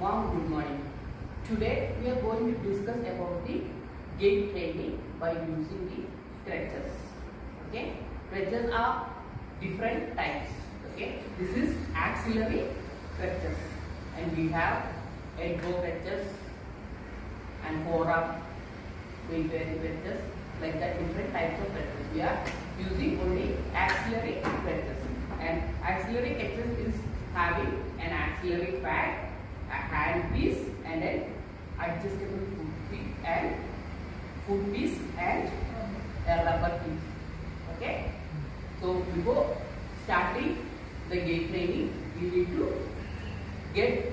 Mom, good morning. Today we are going to discuss about the gait training by using the crutches. Okay, crutches are different types. Okay, this is auxiliary crutches, and we have elbow crutches and forearm weight bearing crutches. Like that, different types of crutches. We are using only auxiliary crutches, and auxiliary crutches is having an auxiliary pad, a hand piece, and an adjustable foot piece and a rubber piece. Okay. So before starting the gait training, we need to get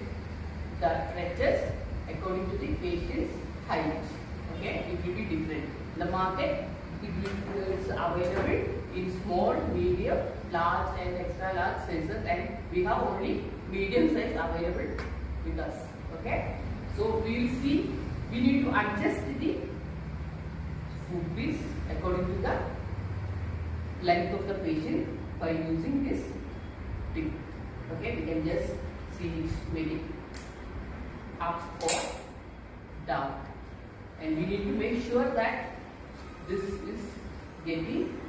the crutches according to the patient's height. Okay, it will be different. In the market, it is available in small, medium, large and extra large sizes, and we have only medium size available with us. Okay, so we will see, we need to adjust the foot piece according to the length of the patient by using this tip. Okay, we can just see it very up or down, and we need to make sure that this is getting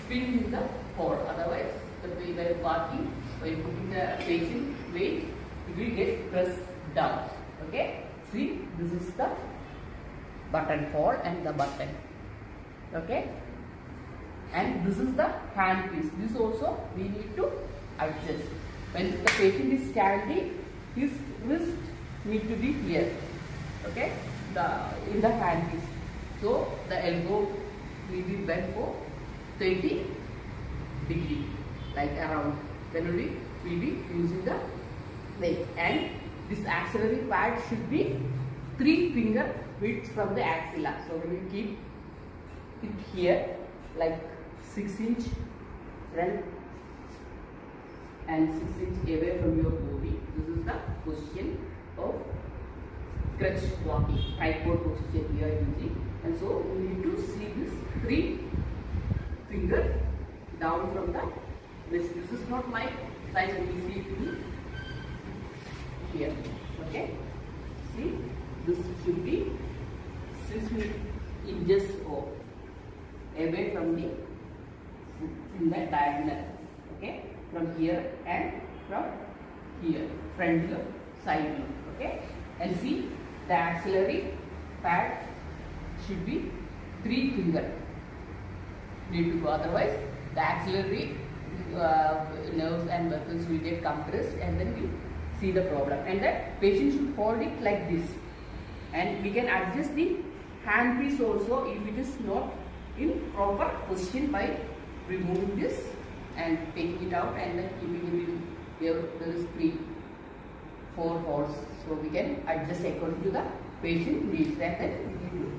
pinned in the hole. Otherwise, while walking, while putting the patient weight, it will get pressed down. Okay, see, this is the button hole and the button. Okay, and this is the hand piece. This also we need to adjust. When the patient is standing, his wrist need to be here. Okay, in the hand piece. So the elbow will be bent for 20 degree, like around. Then only we will be using the weight, and this auxiliary pad should be 3 finger width from the axilla. So we will keep it here like 6-inch front and 6-inch away from your body. This is the position of crutch walking, tripod position we are using. And so we need to see this 3 finger down from the wrist. This is not my size, we will see it here. Okay, see, this should be 6 inches or away from the in the diagonal. Okay, from here and from here, front loop, side loop. Okay, and see, the auxiliary pad should be 3 finger need to go. Otherwise, the auxiliary nerves and muscles will get compressed, and then we see the problem. And the patient should hold it like this, and we can adjust the hand piece also if it is not in proper position by removing this and taking it out and then keeping it in here. There is 3-4 holes, so we can adjust according to the patient needs, and then we need to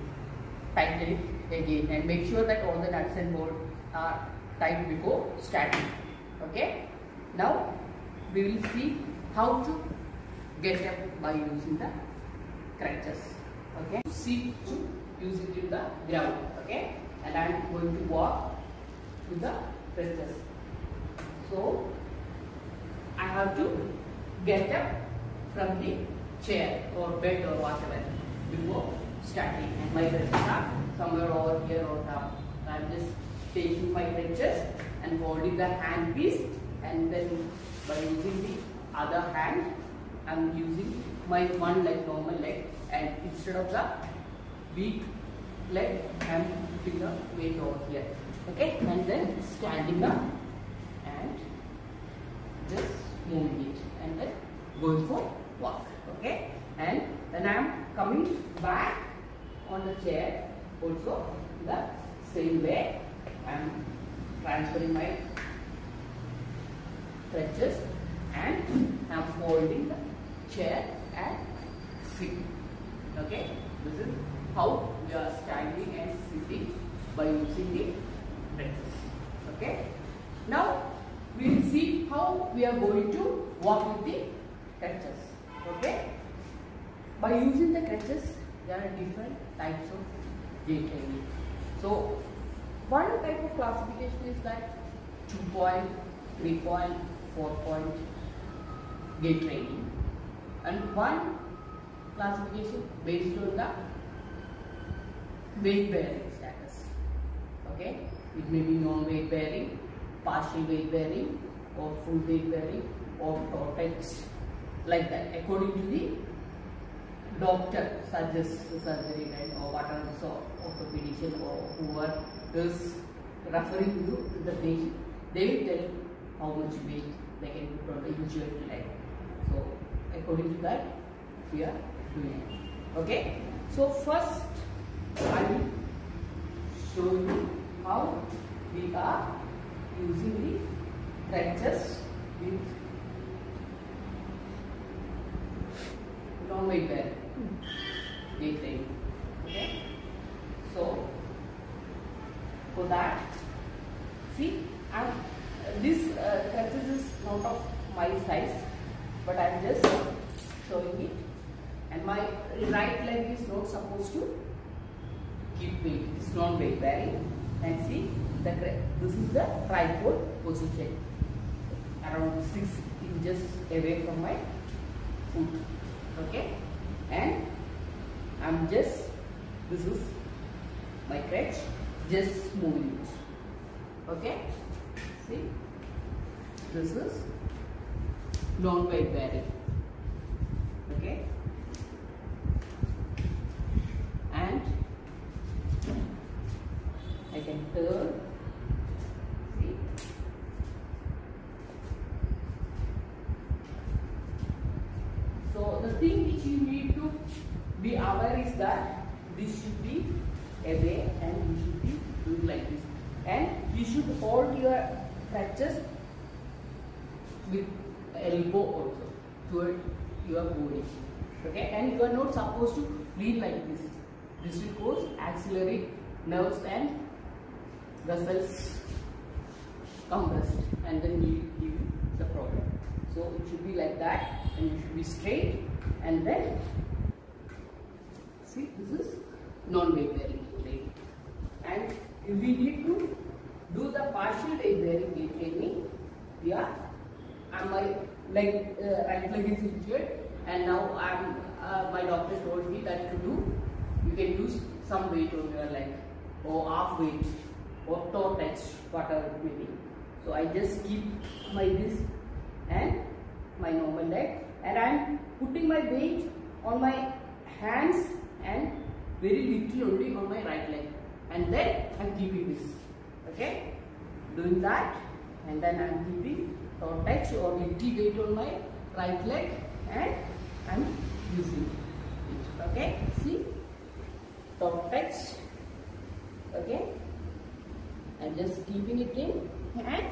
tighten it again and make sure that all the nuts and bolts are tight before starting. Okay, now we will see how to get up by using the crutches. Okay, see to use it in the ground. Okay, and I am going to walk with the crutches. So I have to get up from the chair or bed or whatever before starting, and my crutches are somewhere over here or down. I am just taking my crutches and holding the hand piece, and then by using the other hand I am using my one leg, normal leg, and instead of the weak leg I am putting the weight over here. Okay, and then standing up and just moving it and then going for walk. Okay, and then I am coming back on the chair also the same way. I am transferring my crutches and I am holding the chair and sitting. Okay, this is how we are standing and sitting by using the crutches. Okay, now we will see how we are going to walk with the crutches. Okay, by using the crutches, there are different types of gait training. So one type of classification is that 2-point, 3-point, 4-point gait training. and one classification based on the weight bearing status. Okay, it may be non-weight bearing, partial weight bearing, or full weight bearing, or tortex, like that, according to the doctor suggests the surgery, right, or whatever, so orthopedician or whoever is referring to the patient, they will tell how much weight they can put on the injured leg. So according to that, we are doing it. Okay. So first, I will show you how we are using the crutches with non-weight bearing weight training. Okay. So for that, see, this crutches is not of my size, but I am just showing it. And my right leg is not supposed to keep weight. It's non-weight bearing. And see, this is the tripod position, around 6 inches away from my foot. Okay, and I'm just, this is my crutch, just moving it. Okay, see, this is non-weight bearing. Okay, and I can turn. See, so the thing which you need to be aware is that this should be away and you should be doing like this, and you should hold your crutches with elbow also toward your body. Okay, and you are not supposed to lean like this. This will cause axillary nerves and vessels compressed, and then we give you the problem. So it should be like that, and you should be straight, and then see, this is non-weight bearing training. And if we need to do the partial weight bearing weight training, we are, my leg, right leg is injured, and now my doctor told me that to do, you can use some weight on your leg, or half weight, or toe touch, whatever it may be. So I just keep my this and my normal leg, and I am putting my weight on my hands and very little only on my right leg, and then I am keeping this. Okay, doing that, and then I am keeping toe touch or little weight on my right leg, and I am using it. Okay, see, toe touch. Okay, and just keeping it in and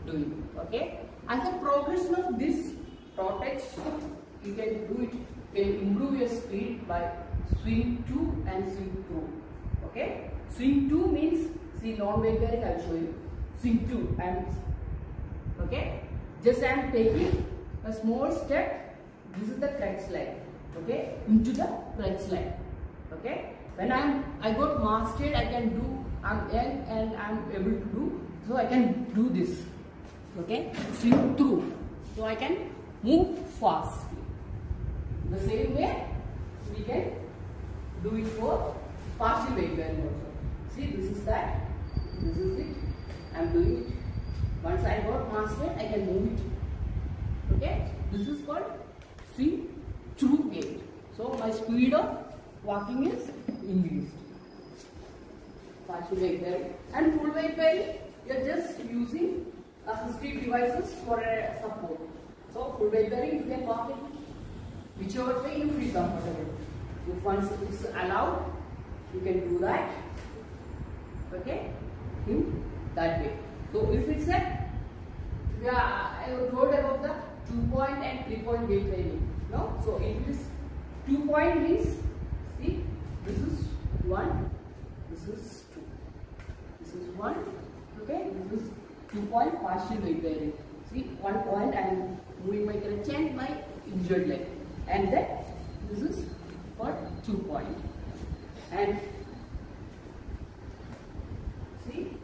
doing. Okay, as a progression of this toe touch, you can do it. You can improve your speed by swing to and swing through. Okay, swing to means, see, non-weight bearing, I will show you. Swing to, and okay, just I am taking a small step. This is the crutch leg. Okay, into the crutch leg. Okay, when I got mastered, I can do. I'm young and I'm able to do. So I can do this. Okay, swing through. So I can move fast. The same way we can do it for partial weight bearing also. See, this is that. This is it. I'm doing it. Once I got mastered, I can move it. Okay, this is called swing through weight. So my speed of walking is increased. Partial weight bearing and full weight bearing, you are just using assistive devices for a support. So full weight bearing, you can walk in whichever way you feel comfortable. If once it is allowed, you can do that. Okay, in that way. So if it's a, I told about the 2-point and 3-point weight training. No, so if it is 2-point means, see, this is 1, this is 2, this is 1. Okay, this is 2-point partial weight bearing. See, 1 point I am moving my crutch and my injured leg, and then this is for 2-point. And see,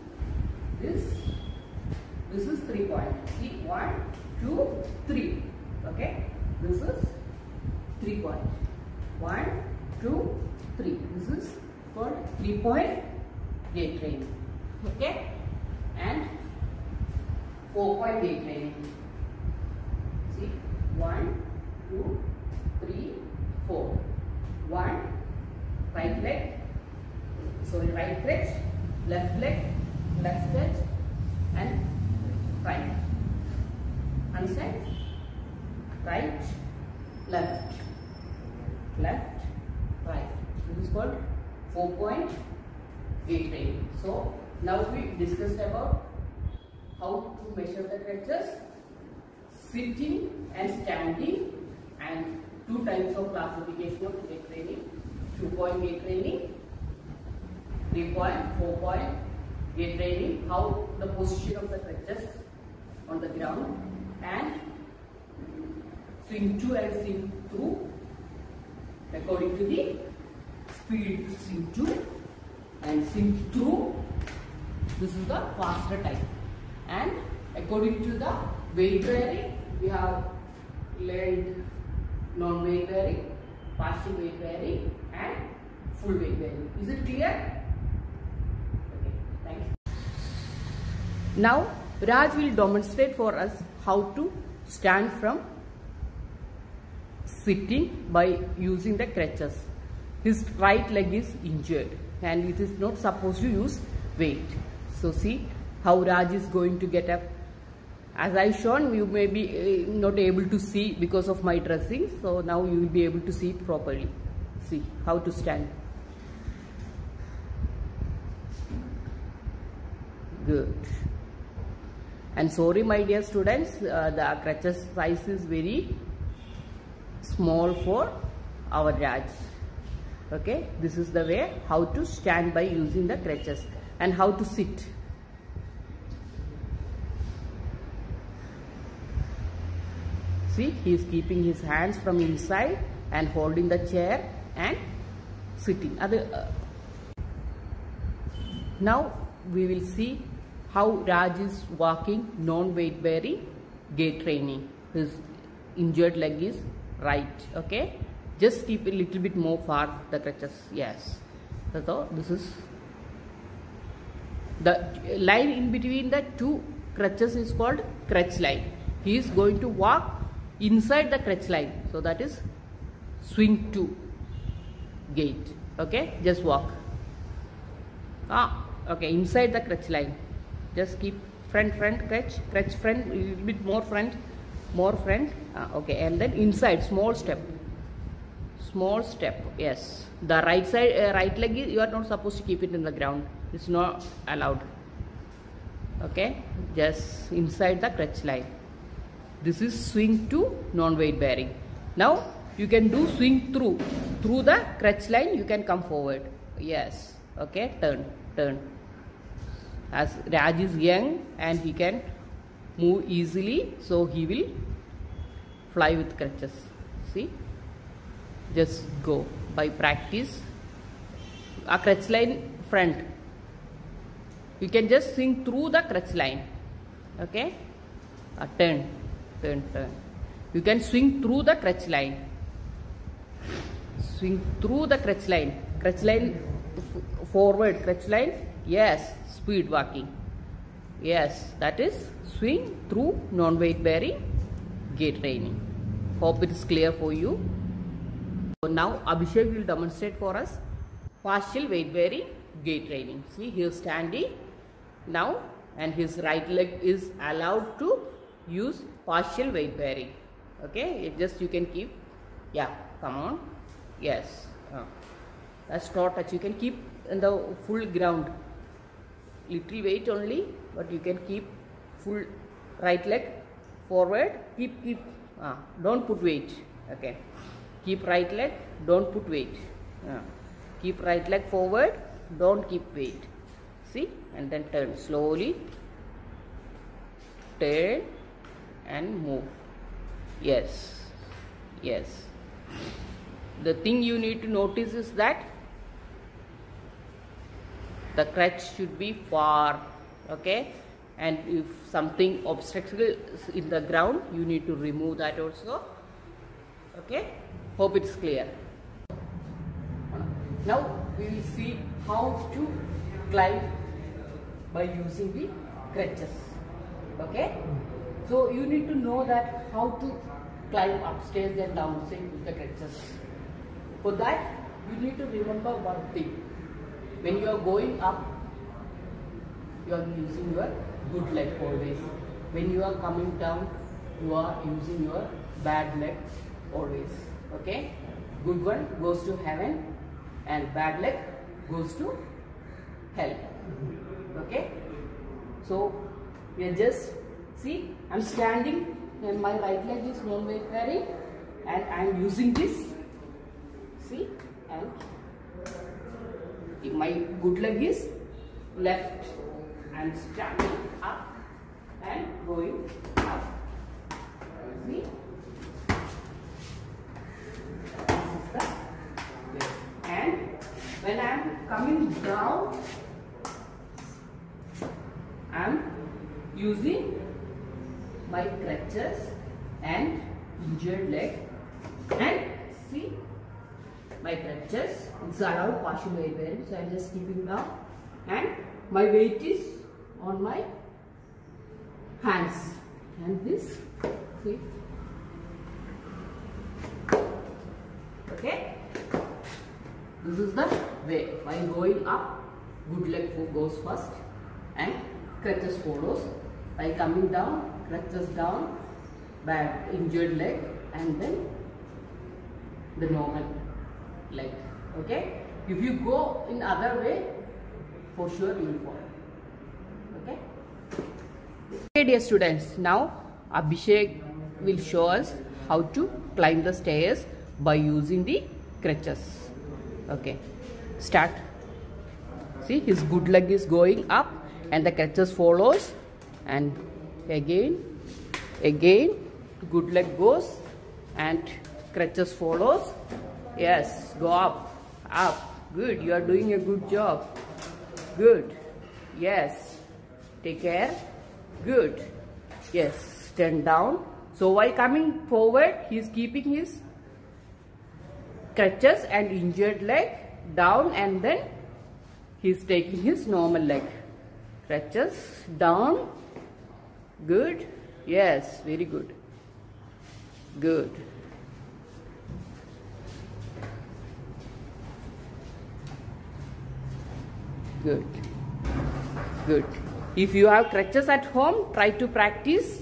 this is 3-point. See, 1, 2, 3. Okay, this is 3 point. 1, 2, 3. This is called 3-point gait training. Okay? And 4-point gait training. See, 1, 2, 3, 4. 1, right leg, sorry, right crutch, left leg, left crutch, and right. Understand? Right, left, left, right. This is called 4-point gait training. So now we discussed about how to measure the crutches, sitting and standing, and 2 types of classification of gait training: 2-point gait training, 3-point, 4-point gait training, how the position of the crutches on the ground, and swing to and swing through according to the speed. Swing to and swing through, this is the faster type. And according to the weight bearing, we have learned non-weight bearing, partial weight bearing, and full weight bearing. Is it clear? Okay, thank you. Now Raj will demonstrate for us how to stand from sitting by using the crutches. His right leg is injured and it is not supposed to use weight. So see how Raj is going to get up. As I shown, you may be not able to see because of my dressing. So now you will be able to see it properly. See how to stand. Good. And sorry my dear students, the crutches size is very small for our Raj. Okay, this is the way how to stand by using the crutches and how to sit. See, he is keeping his hands from inside and holding the chair and sitting. Now we will see how Raj is walking non-weight bearing gait training. His injured leg is right. Okay, just keep a little bit more far the crutches. Yes. So this is the line in between the 2 crutches is called crutch line. He is going to walk inside the crutch line, so that is swing to gait. Okay, just walk. Okay, inside the crutch line. Just keep front, crutch front, a little bit more front. Okay, and then inside, small step. Yes, the right side, right leg, you are not supposed to keep it in the ground. It's not allowed. Okay, just inside the crutch line. This is swing to non-weight bearing. Now you can do swing through the crutch line. You can come forward. Yes. Okay, turn. As Raj is young and he can move easily, so he will fly with crutches. See, just go by practice. A crutch line front. You can just swing through the crutch line. Okay, turn. You can swing through the crutch line. Swing through the crutch line. Crutch line forward. Crutch line. Yes. Speed walking. Yes. That is swing through non-weight bearing gait training. Hope it is clear for you. So now Abhishek will demonstrate for us partial weight bearing gait training. See, he is standing now and his right leg is allowed to use partial weight bearing. Okay, just you can keep, yeah, come on, yes, that's not touch. You can keep in the full ground, little weight only, but you can keep full right leg forward. Keep don't put weight. Okay, keep right leg, don't put weight. Keep right leg forward, don't keep weight. See, and then turn slowly, turn and move. Yes. The thing you need to notice is that the crutch should be far. Okay, and if something obstacle is in the ground, you need to remove that also. Okay, Hope it's clear. Now we will see how to climb by using the crutches. Okay? So you need to know that how to climb upstairs and downstairs with the crutches. For that, you need to remember one thing. When you are going up, you are using your good leg always. When you are coming down, you are using your bad leg always. Okay? Good one goes to heaven and bad leg goes to hell. Okay? So, we are just, see, I am standing and my right leg is non-wavering and I am using this. See, and my good leg is left. I am standing up and going up. See? This is the way. And when I am coming down, I am using my crutches and injured leg, and see my crutches. It's allowed partial weight bearing, so I am just keeping down, and my weight is on my hands, and this, see, okay, this is the way. While going up, good leg goes first and crutches follows. By coming down, crutches down, bad injured leg, and then the normal leg. Okay? If you go in other way, for sure you will fall. Okay? Okay, dear students, now Abhishek will show us how to climb the stairs by using the crutches. Okay, start. See, his good leg is going up and the crutches follows, and again good leg goes and crutches follows. Yes, go up. Good, you are doing a good job. Good. Yes, take care. Good. Yes, turn down. So while coming forward, he is keeping his crutches and injured leg down, and then he is taking his normal leg. Crutches down. Good. Yes, very good. Good. Good. Good. If you have crutches at home, try to practice.